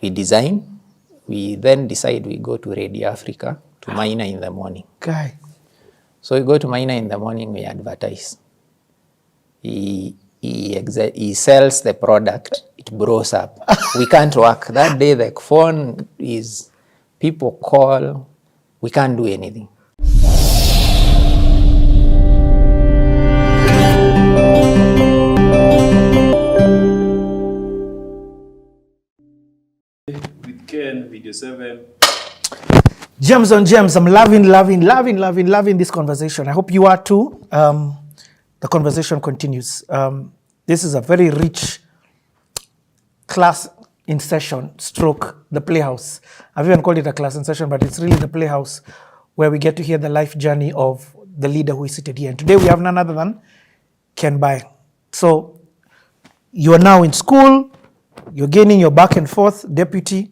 we design, we then decide we go to Radio Africa to Maina in the morning. Okay. So we go to Maina in the morning, we advertise. He sells the product, it blows up. We can't work. That day the phone is, people call, we can't do anything. With Ken, video 7. Gems on gems. I'm loving this conversation. I hope you are too. The conversation continues. This is a very rich class in session stroke the playhouse. I've even called it a class in session, but it's really the playhouse where we get to hear the life journey of the leader who is seated here. And today we have none other than Ken Mbae. So you are now in school, you're gaining your back and forth deputy.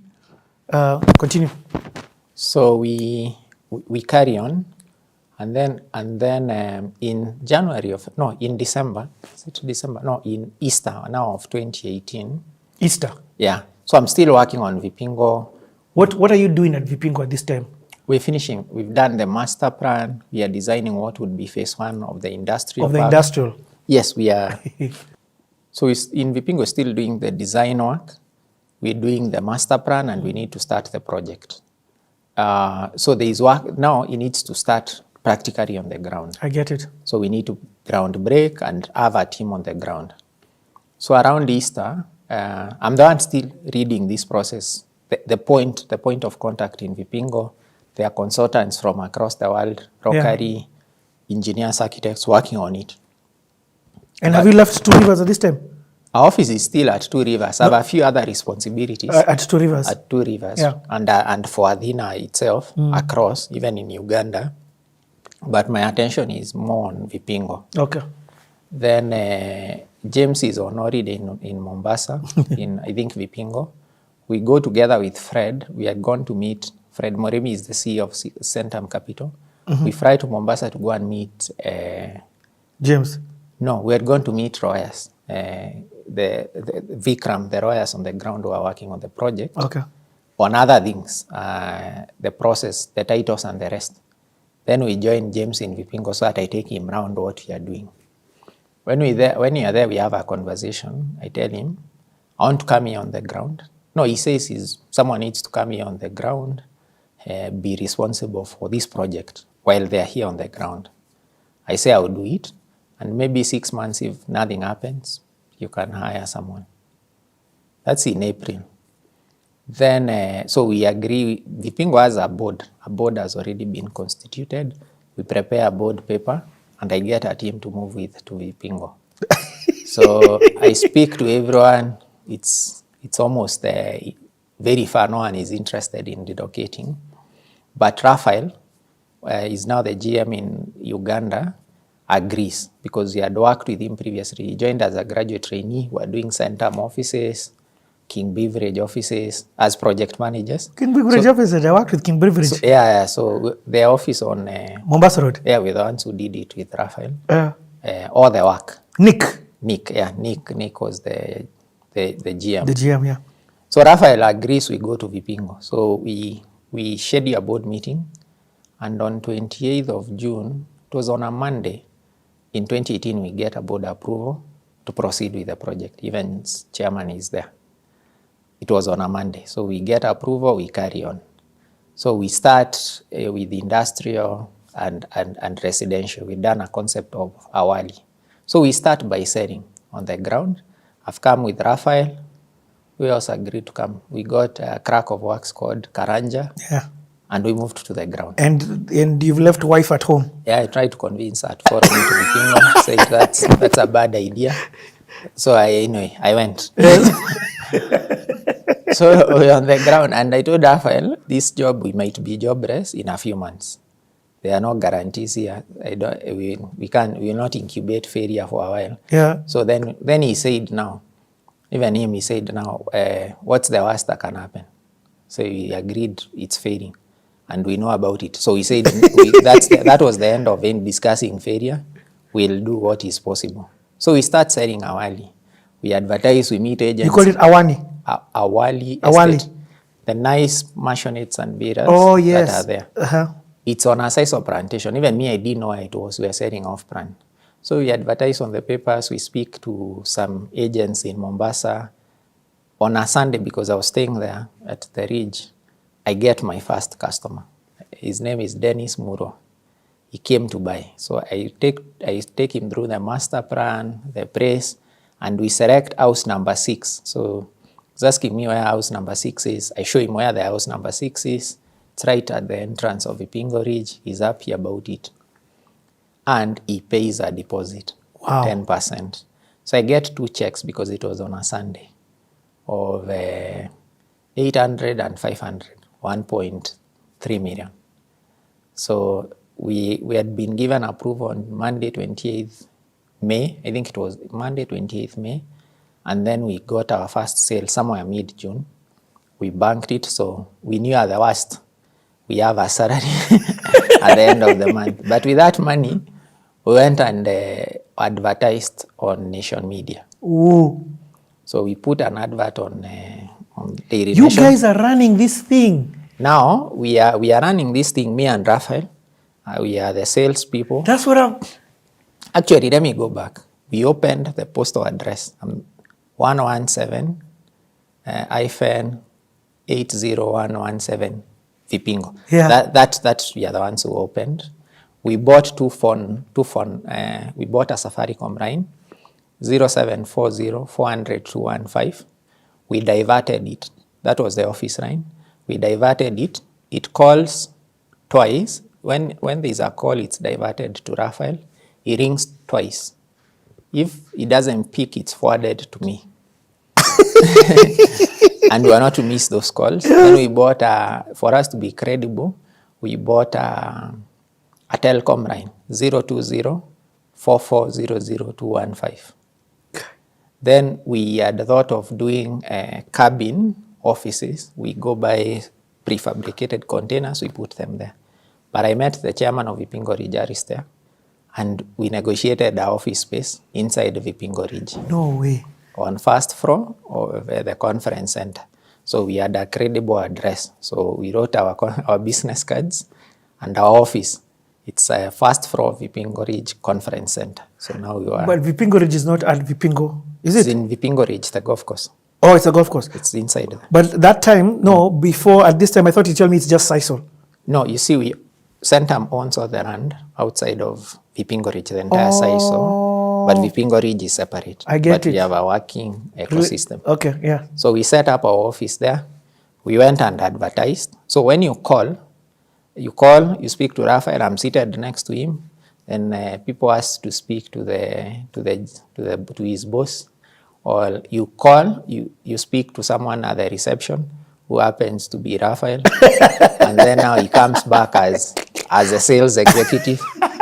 Continue. So we carry on, and then in December, in Easter now of 2018. Easter. Yeah. So I'm still working on Vipingo. What are you doing at Vipingo at this time? We're finishing. We've done the master plan. We are designing what would be phase 1 of the industrial park. Industrial. Yes, we are. So in Vipingo, still doing the design work. We're doing the master plan, and we need to start the project. So there is work now. It needs to start practically on the ground. I get it. So we need to ground break and have a team on the ground. So around Easter, I'm the one still reading this process. The point of contact in Vipingo, there are consultants from across the world, Rockery, engineers, architects working on it. And have you left 2 Rivers at this time? Our office is still at 2 Rivers. I have a few other responsibilities. At 2 Rivers? At 2 Rivers. Yeah. And for Adina itself, across, even in Uganda. But my attention is more on Vipingo. Okay. Then James is on holiday in Mombasa, in, I think, Vipingo. We go together with Fred. We are going to meet, Fred Moremi is the CEO of Centum Capital. We fly to Mombasa to go and meet... James? No, we are going to meet lawyers. The Vikram, the lawyers on the ground who are working on the project. Okay. On other things, the process, the titles and the rest. Then we join James in Vipingo so that I take him around what we are doing. When we are there, we have a conversation. I tell him, I want to come here on the ground. No, he says someone needs to come here on the ground, be responsible for this project while they are here on the ground. I say I will do it. And maybe 6 months, if nothing happens, you can hire someone. That's in April. Then, so we agree, Vipingo has a board. A board has already been constituted. We prepare a board paper, and I get a team to move with to Vipingo. So I speak to everyone. It's almost very far. No one is interested in relocating. But Raphael is now the GM in Uganda. Agrees, because he had worked with him previously. He joined as a graduate trainee. We are doing Centum offices, King Beverage offices as project managers. King Beverage offices, I worked with King Beverage. So, so their office on Mombasa Road. Yeah, we're the ones who did it with Raphael. All the work. Nick was the GM. The GM, yeah. So Raphael agrees we go to Vipingo. So we schedule a board meeting, and on 28th of June, it was on a Monday, in 2018, we get a board approval to proceed with the project. Even chairman is there. It was on a Monday. So we get approval, we carry on. So we start with industrial and residential. We've done a concept of awali. So we start by selling on the ground. I've come with Raphael. We also agreed to come. We got a crack of works called Karanja. Yeah. And we moved to the ground. And you've left wife at home? Yeah, I tried to convince her to follow me to Vipingo, saying that's a bad idea. So I went. So we're on the ground, and I told Raphael, this job, we might be jobless in a few months. There are no guarantees here. We will not incubate failure for a while. Yeah. So then he said, he said, what's the worst that can happen? So we agreed it's failing. And we know about it. So we said that was the end of discussing failure. We'll do what is possible. So we start selling awali. We advertise, we meet agents. You call it awani? Awali Awali. Estate. The nice mansionettes and villas Oh, yes. that are there. Uh-huh. It's on a size of plantation. Even me, I didn't know where it was. We are selling off brand. So we advertise on the papers. We speak to some agents in Mombasa. On a Sunday, because I was staying there at the Ridge, I get my first customer. His name is Dennis Muro. He came to buy. So I take him through the master plan, the price, and we select house number 6. So he's asking me where house number 6 is. I show him where the house number 6 is. It's right at the entrance of Vipingo Ridge. He's happy about it. And he pays a deposit, Wow. 10%. So I get 2 checks because it was on a Sunday of 800 and 500, 1.3 million. So we had been given approval on Monday, 28th May. I think it was Monday, 28th May. And then we got our first sale somewhere mid-June. We banked it, so we knew at the worst we have a salary at the end of the month. But with that money, we went and advertised on Nation Media. Ooh. So we put an advert on Daily You Nation. guys are running this thing. Now we are running this thing, me and Raphael. We are the sales people. That's what I'm... Actually, let me go back. We opened the postal address, 117 80117 Vipingo. Yeah. That we are the ones who opened. We bought we bought a Safaricom line, 0740 400 215. We diverted it. That was the office line. We diverted it. It calls twice. When there's a call, it's diverted to Raphael. He rings twice. If he doesn't pick, it's forwarded to me. And we are not to miss those calls. Then we bought, for us to be credible, we bought a telecom line, 020 4400 215. Then we had thought of doing cabin offices. We go buy prefabricated containers, we put them there. But I met the chairman of Vipingo Ridge there, and we negotiated the office space inside Vipingo Ridge. No way. On first floor of the conference center. So we had a credible address. So we wrote our business cards and our office. It's a first floor of Vipingo Ridge Conference Center. So now we are... But Vipingo Ridge is not at Vipingo, is It's it? in Vipingo Ridge, the golf course. Oh, it's a golf course. It's inside there. But that time, no, before, at this time, I thought you told me it's just Sisal. No, you see, Centum owns all the land outside of Vipingo Ridge, the entire Sisal. But Vipingo Ridge is separate. I get but it. we have a working ecosystem. Okay, yeah. So we set up our office there. We went and advertised. So when you call, you speak to Raphael. I'm seated next to him. Then people ask to speak to his boss, or you call, you speak to someone at the reception who happens to be Raphael, and then now he comes back as a sales executive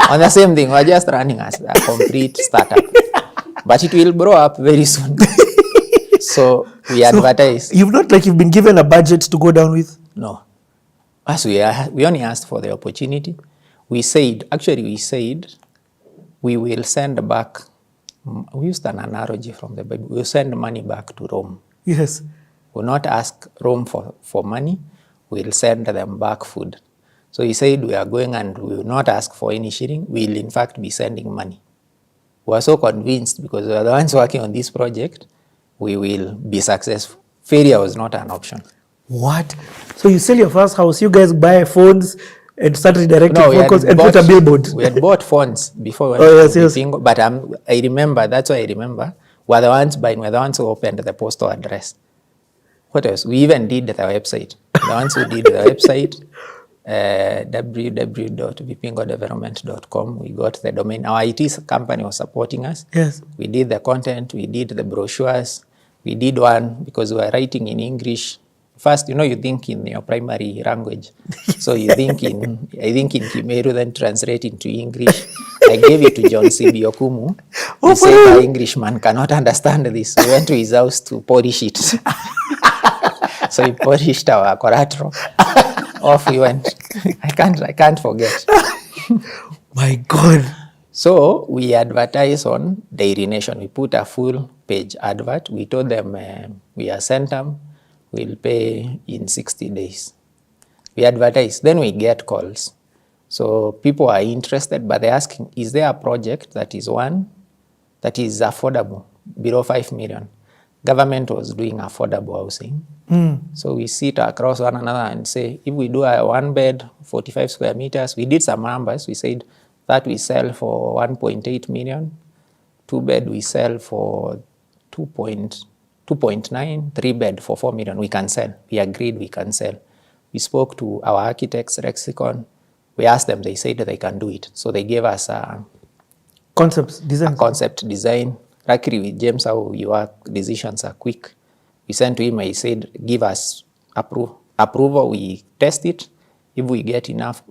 on the same thing. We're just running as a complete startup, but it will grow up very soon. So we advertise. So you've been given a budget to go down with? No. As we only asked for the opportunity. We said we will send back, we used an analogy from the Bible, we'll send money back to Rome. Yes. We'll not ask Rome for money, we'll send them back food. So he said we are going and we will not ask for any shilling, we'll in fact be sending money. We are so convinced because we are the ones working on this project, we will be successful. Failure was not an option. What? So you sell your first house, you guys buy phones and start redirecting phone calls and put a billboard. We had bought phones before we went to Vipingo, but I remember, that's why I remember, we're the ones who opened the postal address. What else? We even did the website. The ones who did the website, www.vipingodevelopment.com. We got the domain. Our IT company was supporting us. Yes. We did the content, we did the brochures, we did one because we were writing in English. First, you think in your primary language. So you think in Kimeru, then translate into English. I gave it to John C. Biokumu. He said the Englishman cannot understand this. We went to his house to polish it. So he polished our collateral. Off we went. I can't forget. My God. So we advertise on Daily Nation. We put a full page advert. We told them we are Centum, we'll pay in 60 days. We advertise, then we get calls. So people are interested, but they're asking, is there a project that is affordable, below 5 million? Government was doing affordable housing. So we sit across one another and say, if we do a 1 bed, 45 square meters, we did some numbers. We said that we sell for 1.8 million. 2 bed we sell for 2.9, 3 bed for 4 million. We can sell. We agreed we can sell. We spoke to our architects, Lexicon. We asked them, they said they can do it. So they gave us a concept design. Luckily with James, how you work, decisions are quick. We sent to him, he said, give us approval, we test it. If we get enough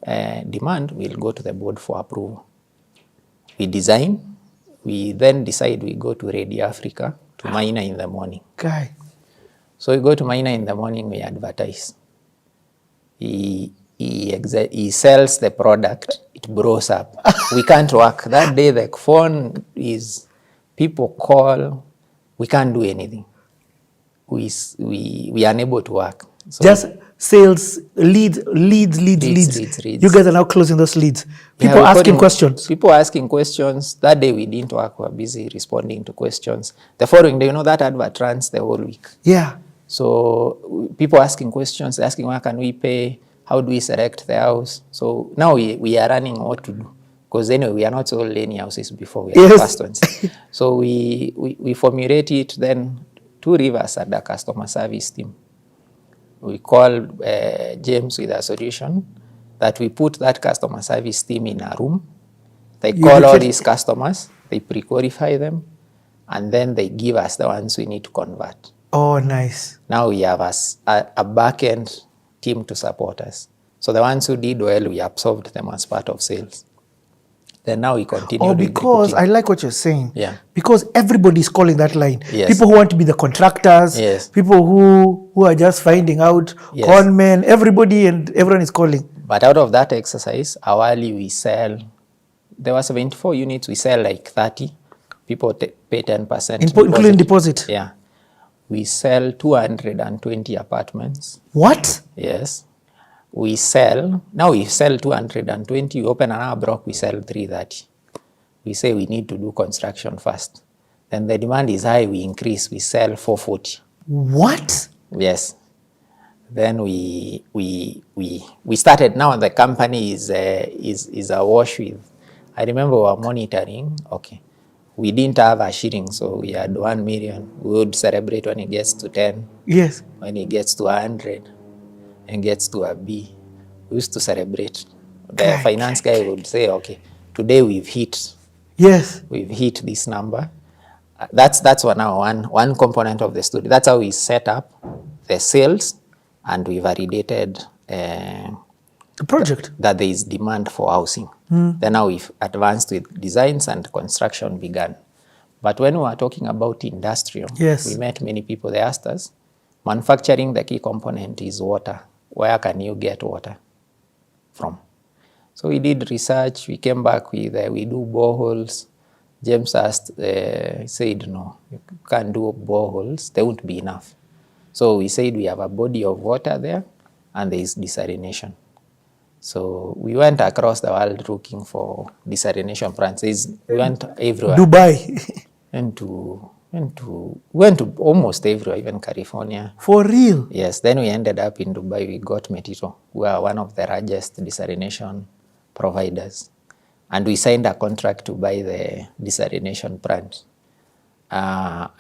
demand, we'll go to the board for approval. We design, we then decide we go to Radio Africa, to Maina in the morning. Okay. So we go to Maina in the morning, we advertise. He sells the product, it blows up. We can't work. That day the phone is, people call, we can't do anything. We are unable to work. So just sales, leads. You guys are now closing those leads. People asking questions. People asking questions. That day we didn't work, we were busy responding to questions. The following day, you know, that advert runs the whole week. Yeah. So people asking questions, asking where can we pay, how do we select the house? So now we are running what to do. Because anyway, we are not sold any houses before, we are the first ones. So we formulate it, then 2 Rivers at the customer service team. We call James with a solution that we put that customer service team in a room. They call all these customers, they pre-qualify them, and then they give us the ones we need to convert. Oh, nice. Now we have a back-end team to support us. So the ones who did well, we absorbed them as part of sales. Then now we continue. Oh, because I like what you're saying. Yeah. Because everybody's calling that line. Yes. People who want to be the contractors. Yes. People who are just finding out. Yes. Conmen. Everybody and everyone is calling. But out of that exercise, hourly we sell. There were 74 units. We sell like 30. People pay 10%. Including deposit. Yeah. We sell 220 apartments. What? Yes. We sell 220, we open another block, we sell 330. We say we need to do construction first. Then the demand is high, we increase, we sell 440. What? Yes. Then we started, now the company is awash with, I remember we were monitoring, okay. We didn't have a shilling, so we had 1 million. We would celebrate when it gets to 10. Yes. When it gets to 100. And gets to a B, we used to celebrate. The finance guy would say, okay, today we've hit. Yes. We've hit this number. That's one component of the study. That's how we set up the sales, and we validated the project. that there is demand for housing. Then now we've advanced with designs and construction began. But when we were talking about industrial, yes, we met many people. They asked us, manufacturing, the key component is water. Where can you get water from? So we did research. We came back with, we do boreholes. James asked, said, no, you can't do boreholes. There won't be enough. So we said we have a body of water there, and there is desalination. So we went across the world looking for desalination plants. We went everywhere. Dubai. Went to almost everywhere, even California. For real? Yes. Then we ended up in Dubai. We got Metito. We are one of the largest desalination providers. And we signed a contract to buy the desalination plant.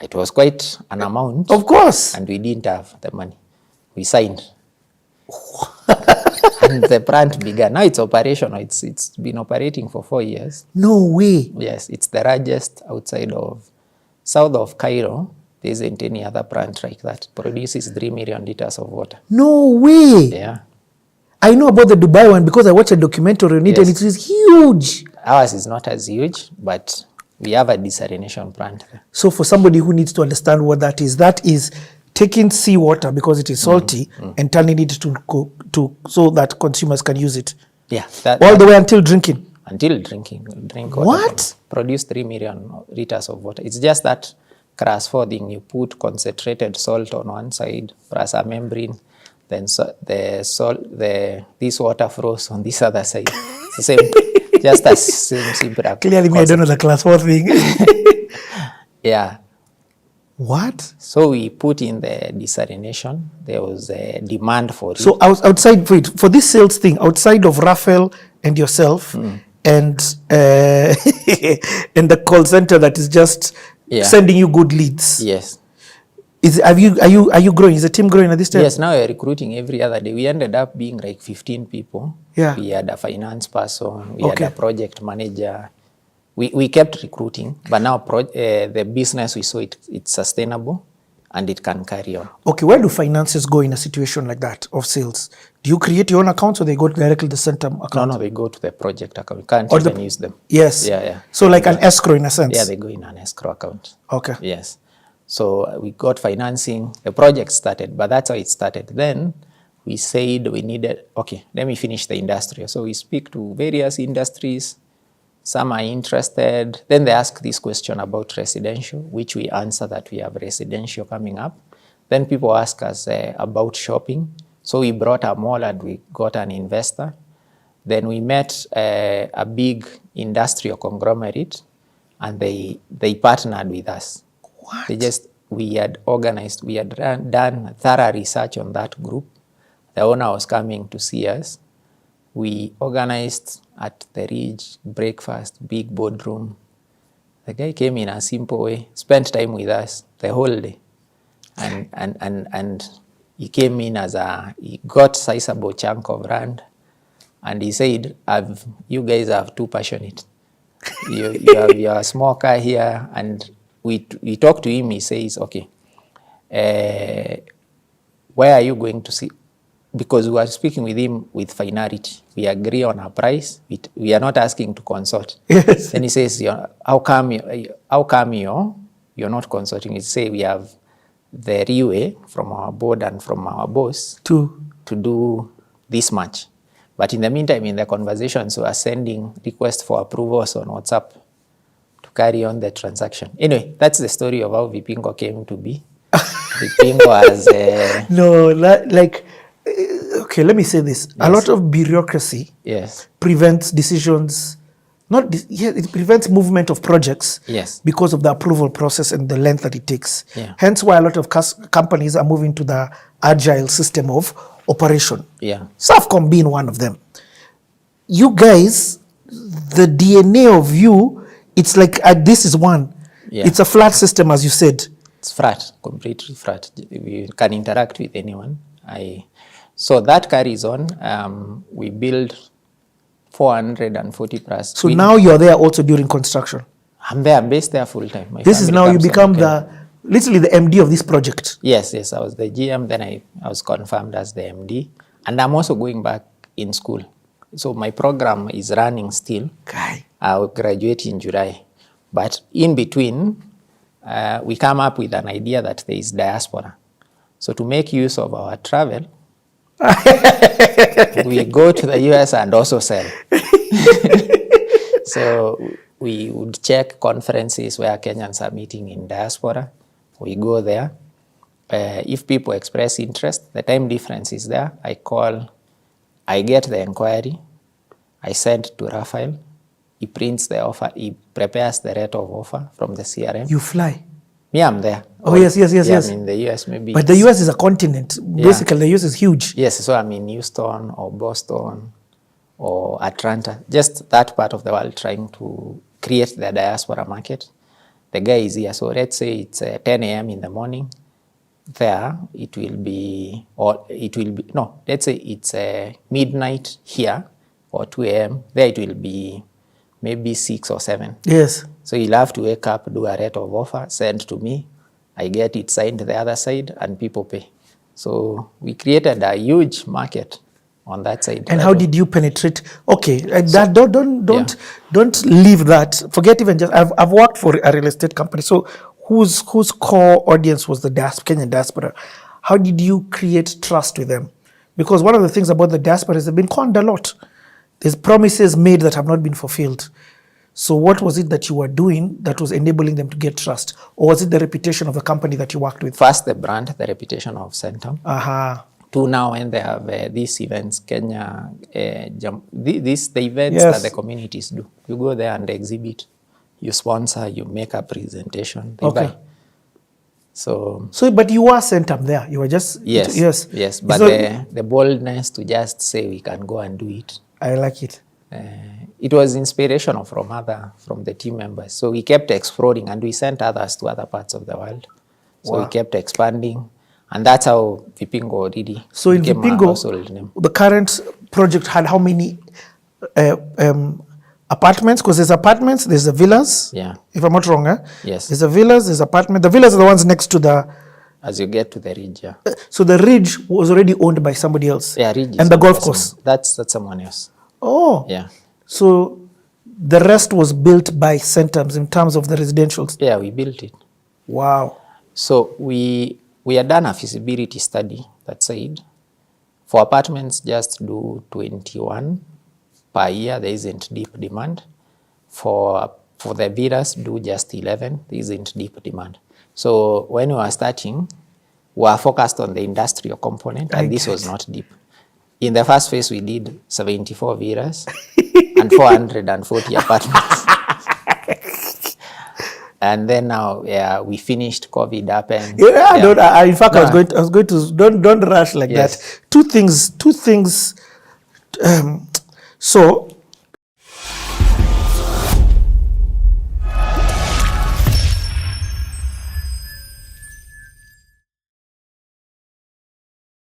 It was quite an amount. Of course. And we didn't have the money. We signed. And the plant began. Now it's operational. It's been operating for 4 years. No way. Yes. It's the largest south of Cairo. There isn't any other plant like that. Produces 3 million liters of water. No way. Yeah. I know about the Dubai one because I watched a documentary on it, and it is huge. Ours is not as huge, but we have a desalination plant there. So for somebody who needs to understand what that is taking seawater because it is salty and turning it to so that consumers can use it. Yeah. All the way until drinking. Until drinking. Drink water. What? Produce 3 million liters of water. It's just that crass folding, you put concentrated salt on one side, plus a membrane, then this water flows on this other side. It's the same, just a same simple concept. Clearly, me, I don't know the class 4 thing. Yeah. What? So we put in the desalination. There was a demand for it. So outside, wait, for this sales thing, outside of Raphael and yourself and and the call center that is just sending you good leads. Yes. Are you growing? Is the team growing at this time? Yes, now we're recruiting every other day. We ended up being like 15 people. Yeah. We had a finance person, we had a project manager. We kept recruiting, but now the business, we saw it's sustainable and it can carry on. Okay, where do finances go in a situation like that of sales? Do you create your own accounts or they go directly to the Centum account? No, they go to the project account. You can't even use them. Yes. Yeah. So like an escrow in a sense? Yeah, they go in an escrow account. Okay. Yes. So we got financing, the project started, but that's how it started. Then we said we needed, okay, let me finish the industry. So we speak to various industries. Some are interested. Then they ask this question about residential, which we answer that we have residential coming up. Then people ask us about shopping. So we brought a mall and we got an investor. Then we met a big industrial conglomerate and they partnered with us. What? We had done thorough research on that group. The owner was coming to see us. We organized at the Ridge, breakfast, big boardroom. The guy came in a simple way, spent time with us the whole day. And he came in he got sizable chunk of land. And he said, you guys are too passionate. you have your small car here. And we talked to him, he says, okay, where are you going to see? Because we are speaking with him with finality. We agree on a price. We are not asking to consult. Yes. Then he says, how come you're not consulting? He say we have the leeway from our board and from our boss to do this much. But in the meantime, in the conversations, we are sending requests for approvals on WhatsApp to carry on the transaction. Anyway, that's the story of how Vipingo came to be. Vipingo has okay, let me say this. Yes. A lot of bureaucracy prevents decisions. It prevents movement of projects because of the approval process and the length that it takes. Yeah. Hence why a lot of companies are moving to the agile system of operation. Yeah. Safcom being one of them. You guys, the DNA of you, it's like this is one. Yeah. It's a flat system, as you said. It's flat, completely flat. We can interact with anyone. So that carries on. We build 440 plus. So now you're there also during construction? I'm there, I'm based there full time. This is now you become literally the MD of this project? Yes, I was the GM, then I was confirmed as the MD. And I'm also going back in school. So my program is running still. Okay. I will graduate in July. But in between, we come up with an idea that there is diaspora. So to make use of our travel, we go to the US and also sell. So we would check conferences where Kenyans are meeting in diaspora. We go there. If people express interest, the time difference is there. I get the inquiry. I send to Raphael. He prints the offer. He prepares the rate of offer from the CRM. You fly? Me, I'm there. Oh, yes. I'm in the US maybe. But the US is a continent. Basically, the US is huge. Yes, so I'm in Houston or Boston or Atlanta, just that part of the world, trying to create the diaspora market. The guy is here. So let's say it's 10 a.m. in the morning. There, let's say it's midnight here or 2 a.m. There it will be maybe 6 or 7. Yes. So you'll have to wake up, do a rate of offer, send to me. I get it signed to the other side and people pay. So we created a huge market on that side. And how did you penetrate? Okay, don't leave that. Forget even just, I've worked for a real estate company. So whose core audience was the Kenyan diaspora? How did you create trust with them? Because one of the things about the diaspora is they've been conned a lot. There's promises made that have not been fulfilled. So what was it that you were doing that was enabling them to get trust? Or was it the reputation of the company that you worked with? First, the brand, the reputation of Centum. Aha. To now, when they have these events, Kenya, the events Yes. that the communities do. You go there and exhibit. You sponsor, you make a presentation, they Okay. buy. So, But you were Centum there. You were just... yes, Yes. yes. But So- the boldness to just say we can go and do it, I like it. it was inspirational from the team members. So we kept exploring and we sent others to other parts of the world. So Wow. we kept expanding. And that's how Vipingo really So in became a household name. Vipingo, the current project had how many apartments? Because there's apartments, there's the villas. Yeah. If I'm not wrong, eh? Yes. There's the villas, there's apartments. The villas are the ones next to the... As you get to the ridge, yeah. So the ridge was already owned by somebody else. Yeah, ridge. And the golf course. That's someone else. Oh. Yeah. So the rest was built by Centums in terms of the residentials. Yeah, we built it. Wow. So we had done a feasibility study that said for apartments just do 21 per year, there isn't deep demand. For the villas do just 11, there isn't deep demand. So when we were starting, we were focused on the industrial component and this was not deep. In the first phase, we did 74 villas and 440 apartments. And then now, yeah, we finished. COVID happened. Yeah, Yeah. in fact, I was going to don't rush like Yes. that. Two things. So